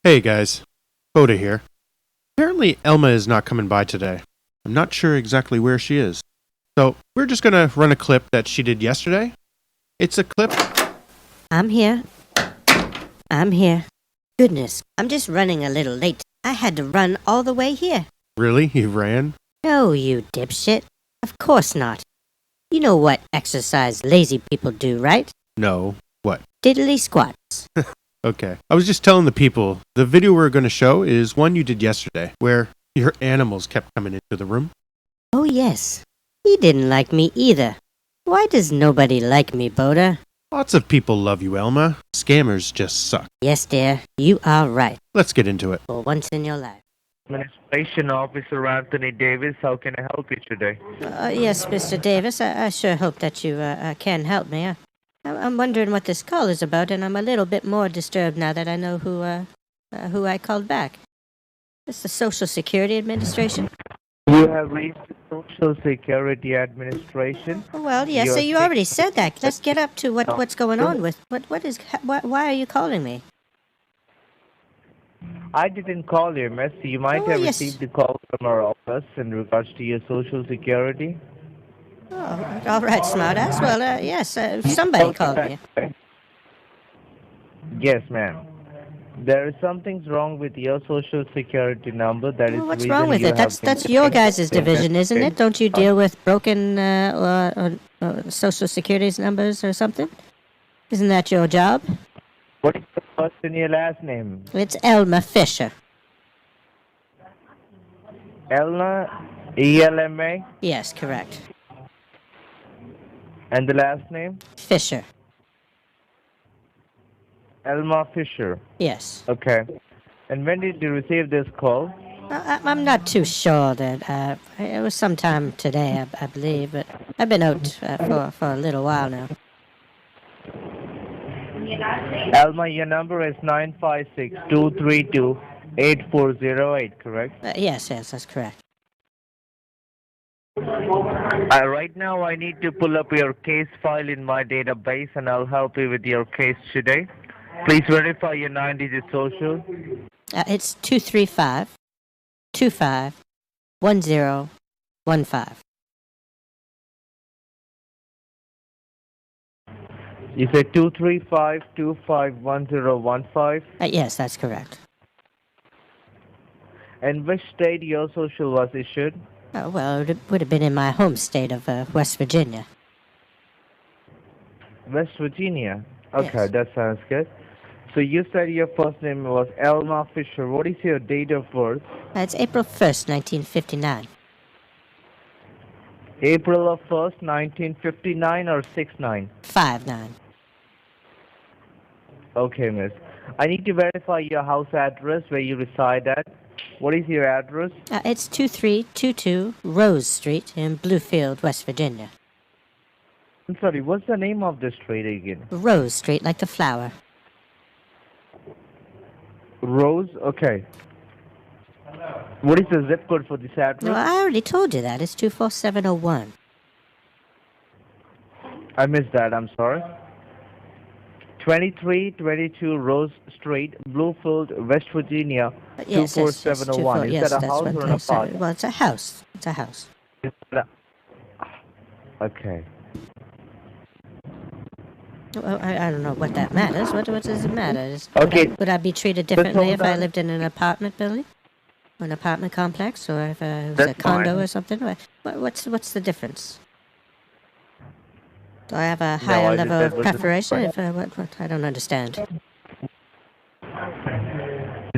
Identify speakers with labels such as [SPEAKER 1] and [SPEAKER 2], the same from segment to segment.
[SPEAKER 1] Hey guys, Boda here. Apparently Elma is not coming by today. I'm not sure exactly where she is. So we're just gonna run a clip that she did yesterday. It's a clip.
[SPEAKER 2] I'm here. I'm here. Goodness, I'm just running a little late. I had to run all the way here.
[SPEAKER 1] Really? You ran?
[SPEAKER 2] No, you dipshit. Of course not. You know what exercise lazy people do, right?
[SPEAKER 1] No. What?
[SPEAKER 2] Diddly squats.
[SPEAKER 1] Okay. I was just telling the people, the video we're gonna show is one you did yesterday, where your animals kept coming into the room.
[SPEAKER 2] Oh yes. He didn't like me either. Why does nobody like me, Boda?
[SPEAKER 1] Lots of people love you, Elma. Scammers just suck.
[SPEAKER 2] Yes, dear, you are right.
[SPEAKER 1] Let's get into it.
[SPEAKER 2] For once in your life.
[SPEAKER 3] Administration Officer Anthony Davis, how can I help you today?
[SPEAKER 2] Yes, Mr. Davis, I sure hope that you can help me. I'm wondering what this call is about, and I'm a little bit more disturbed now that I know who I called back. It's the Social Security Administration.
[SPEAKER 3] You have reached the Social Security Administration.
[SPEAKER 2] Well, yes, so you already said that. Let's get up to what's going on with why are you calling me?
[SPEAKER 3] I didn't call you, miss. You might have
[SPEAKER 2] yes.
[SPEAKER 3] received a call from our office in regards to your Social Security.
[SPEAKER 2] Oh, all right, smartass. Well, yes, somebody called me.
[SPEAKER 3] Yes, ma'am. There is something wrong with your Social Security number. That is
[SPEAKER 2] What's
[SPEAKER 3] reason
[SPEAKER 2] wrong with
[SPEAKER 3] you
[SPEAKER 2] it?
[SPEAKER 3] have
[SPEAKER 2] That's
[SPEAKER 3] been
[SPEAKER 2] your guys' division, isn't it? Don't you deal with broken Social Security's numbers or something? Isn't that your job?
[SPEAKER 3] What is the first and your last name?
[SPEAKER 2] It's Elma Fisher.
[SPEAKER 3] Elma, E-L-M-A,
[SPEAKER 2] Yes, correct.
[SPEAKER 3] and the last name?
[SPEAKER 2] Fisher.
[SPEAKER 3] Elma Fisher.
[SPEAKER 2] Yes.
[SPEAKER 3] Okay. And when did you receive this call?
[SPEAKER 2] I'm not too sure that it was sometime today, I believe, but I've been out for a little while now.
[SPEAKER 3] Alma, your number is 956-232-8408, correct?
[SPEAKER 2] Yes, that's correct.
[SPEAKER 3] Right now, I need to pull up your case file in my database, and I'll help you with your case today. Please verify your 9-digit social.
[SPEAKER 2] It's 235-25-1015.
[SPEAKER 3] You said 235-25-1015?
[SPEAKER 2] Yes, that's correct.
[SPEAKER 3] And which state your social was issued?
[SPEAKER 2] Well, it would have been in my home state of West Virginia.
[SPEAKER 3] West Virginia. Okay,
[SPEAKER 2] Yes.
[SPEAKER 3] that sounds good. So you said your first name was Elma Fisher. What is your date of birth?
[SPEAKER 2] It's April 1st, 1959.
[SPEAKER 3] April of 1st, 1959 or 69?
[SPEAKER 2] 59.
[SPEAKER 3] Okay, miss. I need to verify your house address where you reside at. What is your address?
[SPEAKER 2] It's 2322 Rose Street in Bluefield, West Virginia.
[SPEAKER 3] I'm sorry, what's the name of the street again?
[SPEAKER 2] Rose Street, like the flower.
[SPEAKER 3] Rose? Okay. What is the zip code for this address?
[SPEAKER 2] No, I already told you that. It's 24701.
[SPEAKER 3] I missed that, I'm sorry. 2322 Rose Street, Bluefield, West Virginia,
[SPEAKER 2] Yes,
[SPEAKER 3] 24701. Is that a house or an apartment?
[SPEAKER 2] Well, it's a house. It's a house.
[SPEAKER 3] Okay.
[SPEAKER 2] Well, I don't know what that matters. What does it matter?
[SPEAKER 3] Okay.
[SPEAKER 2] Would I be treated differently if I
[SPEAKER 3] hold on.
[SPEAKER 2] lived in an apartment building? Or an apartment complex? Or if it was a
[SPEAKER 3] That's
[SPEAKER 2] condo
[SPEAKER 3] fine.
[SPEAKER 2] or something? What's the difference? Do I have a higher
[SPEAKER 3] I just
[SPEAKER 2] level
[SPEAKER 3] said
[SPEAKER 2] of
[SPEAKER 3] what's the
[SPEAKER 2] preparation?
[SPEAKER 3] difference?
[SPEAKER 2] What? I don't understand.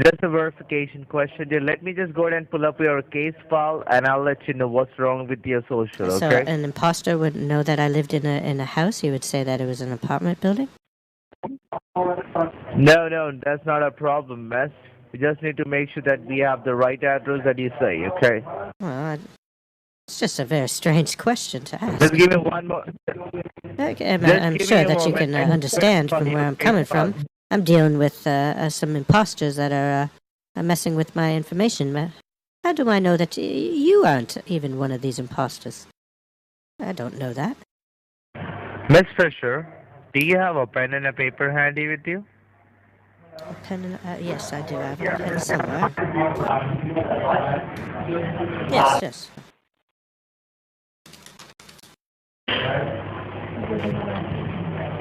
[SPEAKER 3] Just a verification question. Dear. Let me just go ahead and pull up your case file, and I'll let you know what's wrong with your social,
[SPEAKER 2] So
[SPEAKER 3] okay?
[SPEAKER 2] an imposter wouldn't know that I lived in a house? He would say that it was an apartment building?
[SPEAKER 3] No, that's not a problem, miss. We just need to make sure that we have the right address that you say, okay?
[SPEAKER 2] Well, it's just a very strange question to ask.
[SPEAKER 3] Just give me one more.
[SPEAKER 2] Okay,
[SPEAKER 3] Just
[SPEAKER 2] I'm
[SPEAKER 3] give
[SPEAKER 2] sure
[SPEAKER 3] me a
[SPEAKER 2] that you
[SPEAKER 3] moment
[SPEAKER 2] can
[SPEAKER 3] and
[SPEAKER 2] understand
[SPEAKER 3] verify
[SPEAKER 2] from where
[SPEAKER 3] your
[SPEAKER 2] I'm
[SPEAKER 3] case
[SPEAKER 2] coming
[SPEAKER 3] file.
[SPEAKER 2] from. I'm dealing with some imposters that are messing with my information. How do I know that you aren't even one of these imposters? I don't know that.
[SPEAKER 3] Miss Fisher, do you have a pen and a paper handy with you?
[SPEAKER 2] A pen and, yes, I do. I have a pen somewhere. Yes, yes.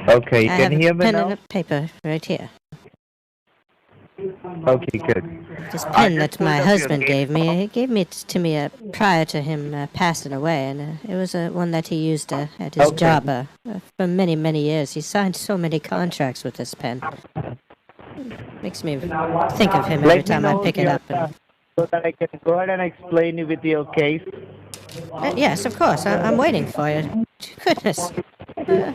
[SPEAKER 3] Okay,
[SPEAKER 2] I
[SPEAKER 3] can
[SPEAKER 2] have
[SPEAKER 3] you
[SPEAKER 2] a
[SPEAKER 3] hear me
[SPEAKER 2] pen and
[SPEAKER 3] now?
[SPEAKER 2] a paper right here.
[SPEAKER 3] Okay, good.
[SPEAKER 2] This
[SPEAKER 3] I
[SPEAKER 2] pen
[SPEAKER 3] just
[SPEAKER 2] that
[SPEAKER 3] pulled
[SPEAKER 2] my
[SPEAKER 3] up your
[SPEAKER 2] husband
[SPEAKER 3] case
[SPEAKER 2] gave me,
[SPEAKER 3] file.
[SPEAKER 2] he gave it to me prior to him passing away, and it was one that he used at his
[SPEAKER 3] Okay.
[SPEAKER 2] job for many, many years. He signed so many contracts with this pen. Makes me think of him every
[SPEAKER 3] Let me
[SPEAKER 2] time I
[SPEAKER 3] know if
[SPEAKER 2] pick it
[SPEAKER 3] you're
[SPEAKER 2] up. And,
[SPEAKER 3] done so that I can go ahead and explain you with your case.
[SPEAKER 2] yes, of course. I'm waiting for you. Goodness.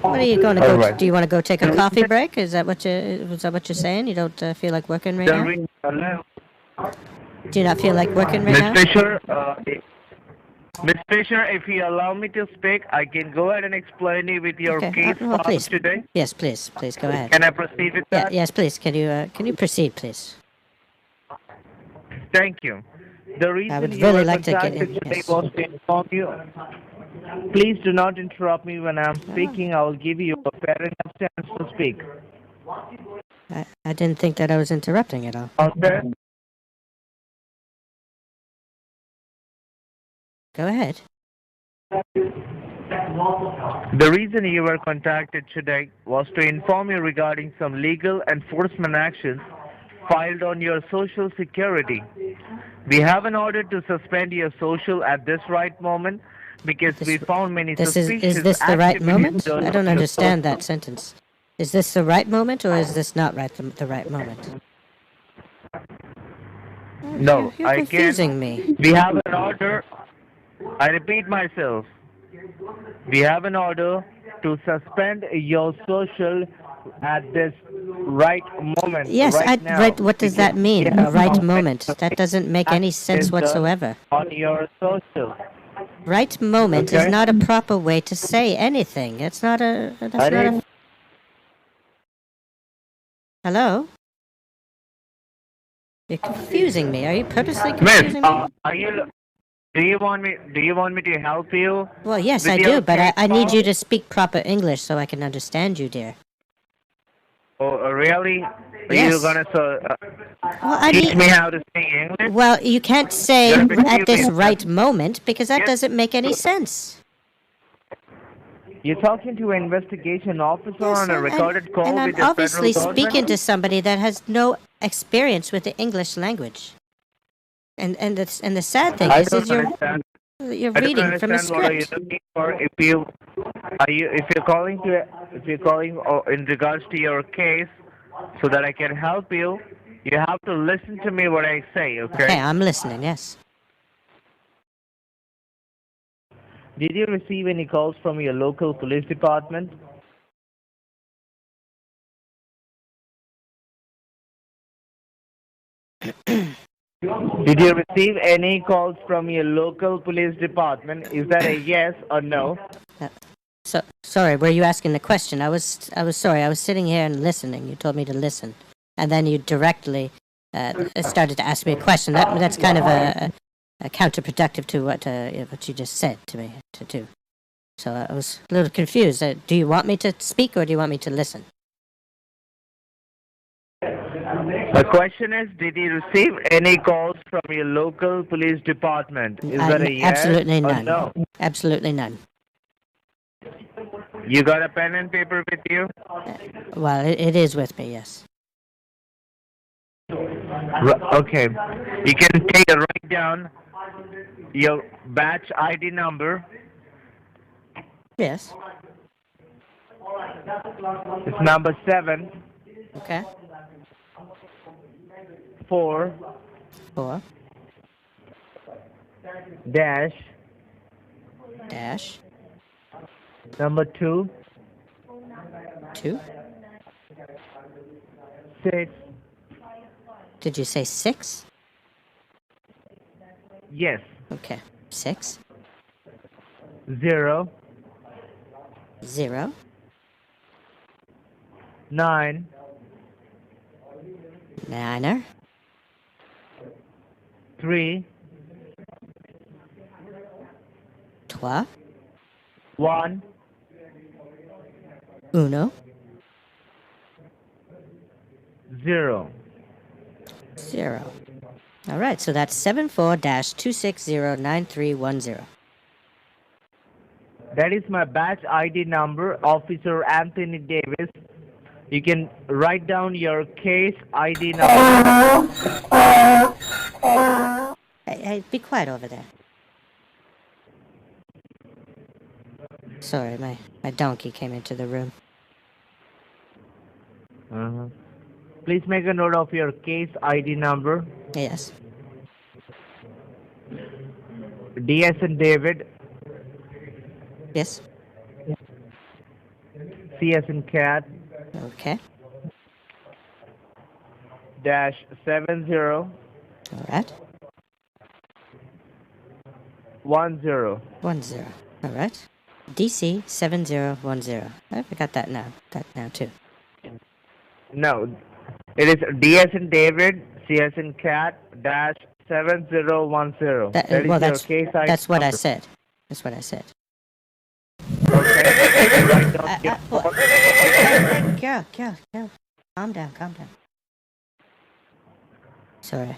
[SPEAKER 2] What are you going to
[SPEAKER 3] All
[SPEAKER 2] go?
[SPEAKER 3] right.
[SPEAKER 2] Do you want to go take a
[SPEAKER 3] The
[SPEAKER 2] coffee
[SPEAKER 3] reason-
[SPEAKER 2] break? Is that what you're saying? You don't feel like working right
[SPEAKER 3] the
[SPEAKER 2] now?
[SPEAKER 3] re- hello?
[SPEAKER 2] Do you not feel like working right
[SPEAKER 3] Miss
[SPEAKER 2] now?
[SPEAKER 3] Fisher, Miss Fisher, if you allow me to speak, I can go ahead and explain you with your
[SPEAKER 2] Okay.
[SPEAKER 3] case
[SPEAKER 2] Well,
[SPEAKER 3] file
[SPEAKER 2] please.
[SPEAKER 3] today.
[SPEAKER 2] Yes, please. Please go ahead.
[SPEAKER 3] Can I proceed with
[SPEAKER 2] Yeah.
[SPEAKER 3] that?
[SPEAKER 2] Yes, please. Can you proceed, please?
[SPEAKER 3] Thank you. The reason
[SPEAKER 2] would
[SPEAKER 3] you
[SPEAKER 2] really
[SPEAKER 3] were
[SPEAKER 2] like to get
[SPEAKER 3] contacted
[SPEAKER 2] in,
[SPEAKER 3] today
[SPEAKER 2] yes.
[SPEAKER 3] was to inform you. Please do not interrupt me when I'm speaking. I will give you a fair enough chance to speak.
[SPEAKER 2] I didn't think that I was interrupting at all.
[SPEAKER 3] Okay?
[SPEAKER 2] Go ahead.
[SPEAKER 3] The reason you were contacted today was to inform you regarding some legal enforcement actions filed on your Social Security. We have an order to suspend your social at this right moment because we found many
[SPEAKER 2] Is
[SPEAKER 3] suspicious
[SPEAKER 2] this the right
[SPEAKER 3] activities
[SPEAKER 2] moment?
[SPEAKER 3] on
[SPEAKER 2] I don't
[SPEAKER 3] your
[SPEAKER 2] understand
[SPEAKER 3] social.
[SPEAKER 2] that sentence. Is this the right moment, or is this not the right moment?
[SPEAKER 3] No,
[SPEAKER 2] You're
[SPEAKER 3] I
[SPEAKER 2] confusing
[SPEAKER 3] can.
[SPEAKER 2] me.
[SPEAKER 3] We have an order. I repeat myself. We have an order to suspend your social at this right moment,
[SPEAKER 2] Yes,
[SPEAKER 3] right now.
[SPEAKER 2] right. What does that
[SPEAKER 3] Because we
[SPEAKER 2] mean?
[SPEAKER 3] have
[SPEAKER 2] Right
[SPEAKER 3] found many
[SPEAKER 2] moment. That doesn't make any sense
[SPEAKER 3] actions done
[SPEAKER 2] whatsoever.
[SPEAKER 3] on your social.
[SPEAKER 2] Right moment is
[SPEAKER 3] Okay?
[SPEAKER 2] not a proper way to say anything. That's not a. Hello? You're confusing me. Are you purposely
[SPEAKER 3] Miss,
[SPEAKER 2] confusing me?
[SPEAKER 3] are you? Do you want me to help you
[SPEAKER 2] Well, yes,
[SPEAKER 3] with
[SPEAKER 2] I
[SPEAKER 3] your
[SPEAKER 2] do, but
[SPEAKER 3] case
[SPEAKER 2] I need
[SPEAKER 3] file?
[SPEAKER 2] you to speak proper English so I can understand you, dear.
[SPEAKER 3] Oh, really? Are you
[SPEAKER 2] Yes.
[SPEAKER 3] gonna
[SPEAKER 2] Well, I
[SPEAKER 3] teach
[SPEAKER 2] need.
[SPEAKER 3] me how to speak English?
[SPEAKER 2] Well, you can't say
[SPEAKER 3] You're gonna
[SPEAKER 2] at
[SPEAKER 3] teach
[SPEAKER 2] this
[SPEAKER 3] me.
[SPEAKER 2] right moment because that
[SPEAKER 3] Yes.
[SPEAKER 2] doesn't make any sense.
[SPEAKER 3] You're talking to an investigation officer
[SPEAKER 2] Yes,
[SPEAKER 3] on a recorded call
[SPEAKER 2] and I'm
[SPEAKER 3] with the federal
[SPEAKER 2] obviously
[SPEAKER 3] government.
[SPEAKER 2] speaking to somebody that has no experience with the English language. And the sad thing
[SPEAKER 3] I
[SPEAKER 2] is
[SPEAKER 3] don't
[SPEAKER 2] you're
[SPEAKER 3] understand.
[SPEAKER 2] you're
[SPEAKER 3] I don't
[SPEAKER 2] reading from a
[SPEAKER 3] understand what are you
[SPEAKER 2] script.
[SPEAKER 3] looking for. If you're calling in regards to your case, so that I can help you, you have to listen to me what I say.
[SPEAKER 2] Okay,
[SPEAKER 3] Okay?
[SPEAKER 2] I'm listening. Yes.
[SPEAKER 3] Did you receive any calls from your local police department? Did you receive any calls from your local police department? Is that a yes or no?
[SPEAKER 2] So sorry, were you asking the question? I was sorry. I was sitting here and listening. You told me to listen, and then you directly started to ask me a question. That's kind of a counterproductive to what you just said to me to do. So I was a little confused. Do you want me to speak or do you want me to listen?
[SPEAKER 3] The question is, did you receive any calls from your local police department? Is that a yes
[SPEAKER 2] Absolutely
[SPEAKER 3] or
[SPEAKER 2] none.
[SPEAKER 3] no?
[SPEAKER 2] Absolutely none.
[SPEAKER 3] You got a pen and paper with you?
[SPEAKER 2] Well, it is with me. Yes.
[SPEAKER 3] Okay. You can write down your batch ID number.
[SPEAKER 2] Yes.
[SPEAKER 3] It's number 7
[SPEAKER 2] Okay.
[SPEAKER 3] 4
[SPEAKER 2] 4
[SPEAKER 3] dash
[SPEAKER 2] dash
[SPEAKER 3] number 2
[SPEAKER 2] 2.
[SPEAKER 3] 6.
[SPEAKER 2] Did you say 6?
[SPEAKER 3] Yes.
[SPEAKER 2] Okay. 6
[SPEAKER 3] 0
[SPEAKER 2] 0
[SPEAKER 3] 9
[SPEAKER 2] 9
[SPEAKER 3] 3
[SPEAKER 2] 3
[SPEAKER 3] 1
[SPEAKER 2] 1
[SPEAKER 3] 0.
[SPEAKER 2] 0. All right, so that's 74-260-9310.
[SPEAKER 3] That is my badge ID number, Officer Anthony Davis. You can write down your case ID number.
[SPEAKER 2] Hey, be quiet over there. Sorry, my donkey came into the room.
[SPEAKER 3] Please make a note of your case ID number.
[SPEAKER 2] Yes.
[SPEAKER 3] D as in David,
[SPEAKER 2] Yes.
[SPEAKER 3] C as in cat,
[SPEAKER 2] Okay.
[SPEAKER 3] dash 70
[SPEAKER 2] All right.
[SPEAKER 3] 10.
[SPEAKER 2] 10. All right. DC 7010. I got that now. Got now too.
[SPEAKER 3] No, it is D as in David, C as in cat, dash 7010. That is your
[SPEAKER 2] That's
[SPEAKER 3] case ID
[SPEAKER 2] that's what I
[SPEAKER 3] number.
[SPEAKER 2] said. That's what I said.
[SPEAKER 3] Okay. Write down your
[SPEAKER 2] Girl. Calm down. Sorry.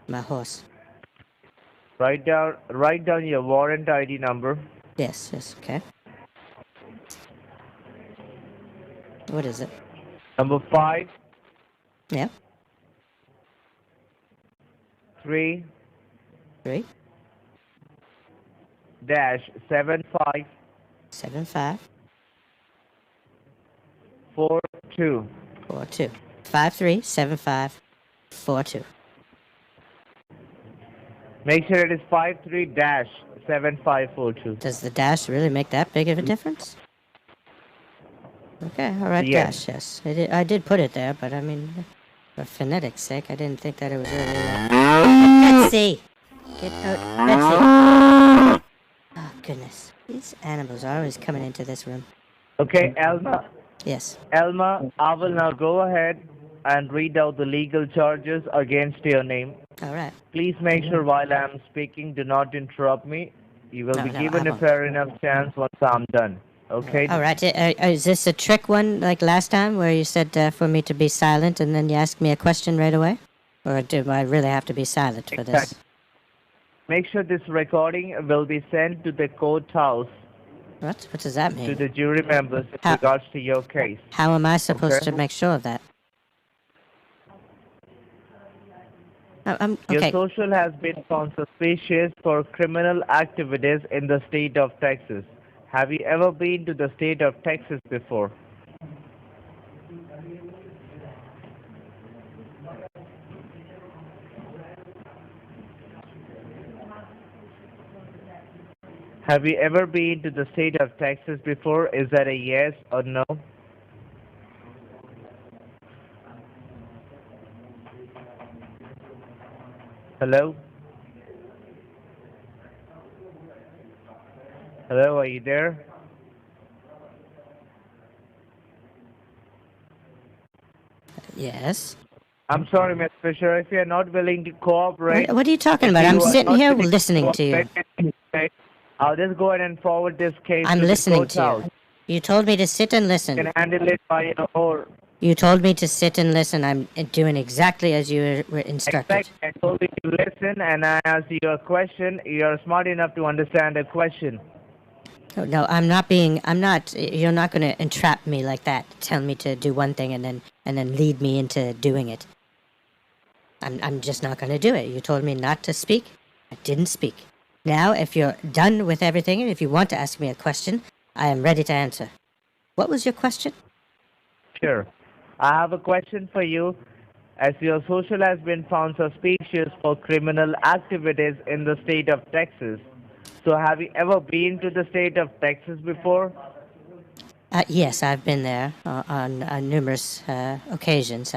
[SPEAKER 2] My horse.
[SPEAKER 3] write down your warrant ID number.
[SPEAKER 2] Yes, okay. What is it?
[SPEAKER 3] Number 5
[SPEAKER 2] Yeah.
[SPEAKER 3] 3
[SPEAKER 2] 3
[SPEAKER 3] dash 75
[SPEAKER 2] 75
[SPEAKER 3] 42.
[SPEAKER 2] 42 5375 42.
[SPEAKER 3] Make sure it is 53 dash 7542.
[SPEAKER 2] Does the dash really make that big of a difference? Okay, all right,
[SPEAKER 3] Yes.
[SPEAKER 2] dash, yes. I did put it there, but I mean, for phonetics' sake, I didn't think that it was really Betsy! Get out, Betsy! Oh, goodness. These animals are always coming into this room.
[SPEAKER 3] Okay, Elma.
[SPEAKER 2] Yes.
[SPEAKER 3] Elma, I will now go ahead and read out the legal charges against your name.
[SPEAKER 2] All right.
[SPEAKER 3] Please make sure while I'm speaking, do not interrupt me. You will
[SPEAKER 2] No,
[SPEAKER 3] be
[SPEAKER 2] no,
[SPEAKER 3] given
[SPEAKER 2] I
[SPEAKER 3] a
[SPEAKER 2] won't.
[SPEAKER 3] fair enough chance once I'm done. Okay?
[SPEAKER 2] All right. Is this a trick one like last time where you said for me to be silent and then you asked me a question right away? Or do I really have to be silent for this?
[SPEAKER 3] Exactly. Make sure this recording will be sent to the courthouse,
[SPEAKER 2] What? What does that
[SPEAKER 3] to
[SPEAKER 2] mean?
[SPEAKER 3] the jury members in
[SPEAKER 2] How-
[SPEAKER 3] regards to your case.
[SPEAKER 2] How am I supposed
[SPEAKER 3] Okay.
[SPEAKER 2] to make sure of that?
[SPEAKER 3] Your
[SPEAKER 2] Okay.
[SPEAKER 3] social has been found suspicious for criminal activities in the state of Texas. Have you ever been to the state of Texas before? Have you ever been to the state of Texas before? Is that a yes or no? Hello? Hello, are you there?
[SPEAKER 2] Yes.
[SPEAKER 3] I'm sorry, Ms. Fisher, if you're not willing to cooperate...
[SPEAKER 2] What are you talking about?
[SPEAKER 3] if
[SPEAKER 2] I'm
[SPEAKER 3] you are
[SPEAKER 2] sitting
[SPEAKER 3] not
[SPEAKER 2] here
[SPEAKER 3] willing
[SPEAKER 2] listening to you.
[SPEAKER 3] cooperate, I'll just go ahead and forward this case
[SPEAKER 2] I'm
[SPEAKER 3] to
[SPEAKER 2] listening
[SPEAKER 3] the
[SPEAKER 2] to
[SPEAKER 3] courthouse.
[SPEAKER 2] you. You told me to sit and
[SPEAKER 3] You
[SPEAKER 2] listen.
[SPEAKER 3] can handle it by your own.
[SPEAKER 2] You told me to sit and listen. I'm doing exactly as you were instructed.
[SPEAKER 3] Exactly. I told you to listen and I asked you a question. You're smart enough to understand the question.
[SPEAKER 2] No, you're not going to entrap me like that. Tell me to do one thing and then lead me into doing it. I'm just not going to do it. You told me not to speak. I didn't speak. Now, if you're done with everything and if you want to ask me a question, I am ready to answer. What was your question?
[SPEAKER 3] Sure. I have a question for you. As your social has been found suspicious for criminal activities in the state of Texas. So have you ever been to the state of Texas before?
[SPEAKER 2] Yes, I've been there on numerous occasions.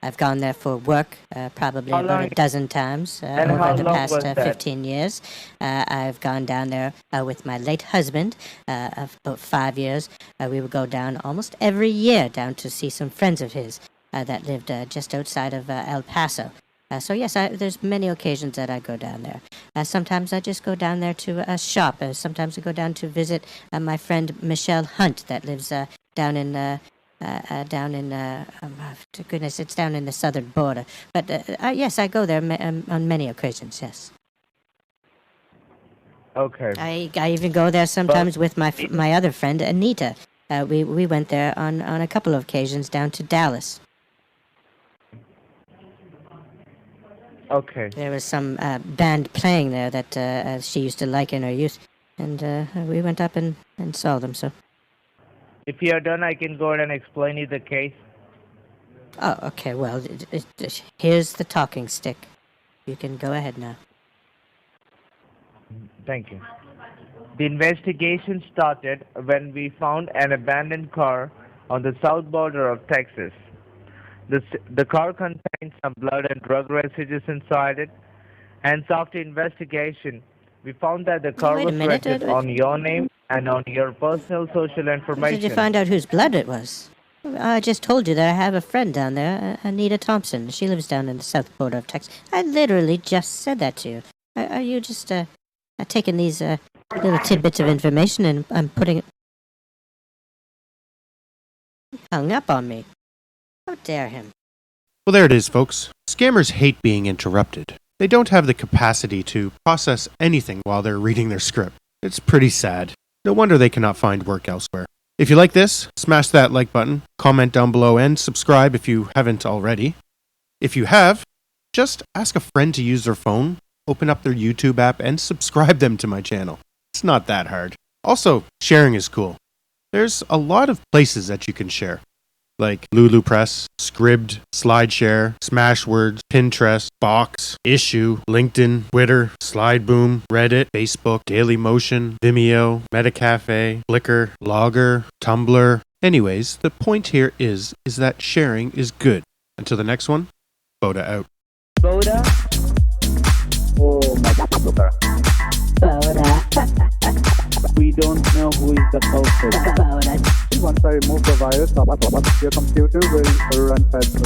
[SPEAKER 2] I've gone there for work probably
[SPEAKER 3] How
[SPEAKER 2] about
[SPEAKER 3] long-
[SPEAKER 2] a dozen times
[SPEAKER 3] And how
[SPEAKER 2] over the
[SPEAKER 3] long
[SPEAKER 2] past
[SPEAKER 3] was that?
[SPEAKER 2] 15 years. I've gone down there with my late husband of about 5 years. We would go down almost every year down to see some friends of his that lived just outside of El Paso. So yes, there's many occasions that I go down there. Sometimes I just go down there to shop. Sometimes I go down to visit my friend Michelle Hunt that lives down in down in, to goodness, it's down in the southern border. But yes, I go there on many occasions, yes.
[SPEAKER 3] Okay.
[SPEAKER 2] I even go there sometimes with my other friend, Anita. We went there on a couple of occasions down to Dallas.
[SPEAKER 3] Okay.
[SPEAKER 2] There was some band playing there that she used to like in her youth, and we went up and saw them, so...
[SPEAKER 3] If you're done, I can go ahead and explain you the case.
[SPEAKER 2] Oh, okay, well, here's the talking stick. You can go ahead now.
[SPEAKER 3] Thank you. The investigation started when we found an abandoned car on the south border of Texas. The car contained some blood and drug residues inside it. Hence, after investigation, we found that the car
[SPEAKER 2] Wait a
[SPEAKER 3] was
[SPEAKER 2] minute,
[SPEAKER 3] registered on your name and on your personal social information.
[SPEAKER 2] Did you find out whose blood it was? I just told you that I have a friend down there, Anita Thompson. She lives down in the south border of Texas. I literally just said that to you. Are you just taking these little tidbits of information and I'm putting it... He hung up on me. How dare him?
[SPEAKER 1] Well, there it is, folks. Scammers hate being interrupted. They don't have the capacity to process anything while they're reading their script. It's pretty sad. No wonder they cannot find work elsewhere. If you like this, smash that like button, comment down below, and subscribe if you haven't already. If you have, just ask a friend to use their phone, open up their YouTube app, and subscribe them to my channel. It's not that hard. Also, sharing is cool. There's a lot of places that you can share, like Lulu Press, Scribd, SlideShare, Smashwords, Pinterest, Box, Issue, LinkedIn, Twitter, Slideboom, Reddit, Facebook, Dailymotion, Vimeo, Metacafe, Flickr, Logger, Tumblr. Anyways, the point here is that sharing is good. Until the next one, Boda out.
[SPEAKER 3] Boda?
[SPEAKER 4] Oh my God. We don't know who is the culprit. Once I remove the virus, your computer will run faster.